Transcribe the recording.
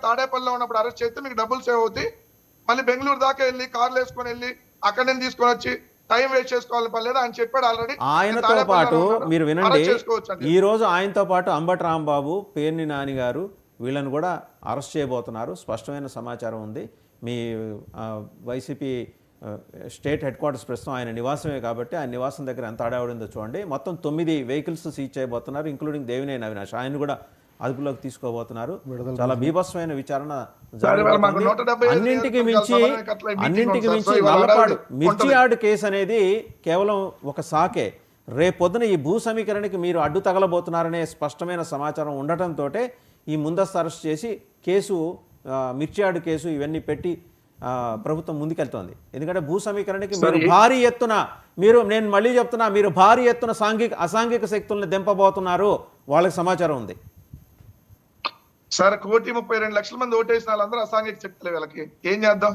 తాడేపల్లిలో ఉన్నప్పుడు అరెస్ట్ చేస్తే మీకు డబ్బులు సేవ్ అవుతాయి, మళ్ళీ బెంగళూరు దాకా వెళ్ళి కార్లు వేసుకొని వెళ్ళి అక్కడి నుంచి తీసుకొని వచ్చి టైం వేస్ట్ చేసుకోవాలని పని లేదు. ఆయన చెప్పాడు ఆల్రెడీ. ఆయనతో పాటు మీరు వినండి, చేసుకోవచ్చు. ఈ రోజు ఆయనతో పాటు అంబటి రాంబాబు, పేర్ని నాని గారు వీళ్ళని కూడా అరెస్ట్ చేయబోతున్నారు. స్పష్టమైన సమాచారం ఉంది. మీ వైసీపీ స్టేట్ హెడ్ క్వార్టర్స్ ప్రస్తుతం ఆయన నివాసమే కాబట్టి ఆయన నివాసం దగ్గర ఎంత ఆడావిడిందో చూడండి. మొత్తం 9 వెహికల్స్ సీజ్ చేయబోతున్నారు, ఇంక్లూడింగ్ దేవినేని అవినాష్. ఆయన కూడా అదుపులోకి తీసుకోబోతున్నారు. చాలా బీభత్సమైన విచారణ జరగబోతుంది. అన్నింటికి మించి నల్లపాడు మిర్చి యార్డ్ కేసు అనేది కేవలం ఒక సాకే. రేపొద్దున ఈ భూ సమీకరణకి మీరు అడ్డు తగలబోతున్నారనే స్పష్టమైన సమాచారం ఉండటంతో ఈ ముందస్తు అరెస్ట్ చేసి కేసు, మిర్చి యార్డ్ కేసు ఇవన్నీ పెట్టి ప్రభుత్వం ముందుకెళ్తోంది. ఎందుకంటే భూ సమీకరణకి మీరు భారీ ఎత్తున నేను మళ్ళీ చెప్తున్నా, మీరు భారీ ఎత్తున అసాంఘిక శక్తులను దింపబోతున్నారు. వాళ్ళకి సమాచారం ఉంది సార్. 1,32,00,000 మంది ఓటేసిన వాళ్ళందరూ అసాంఘిక శక్తులు. వీళ్ళకి ఏం చేద్దాం?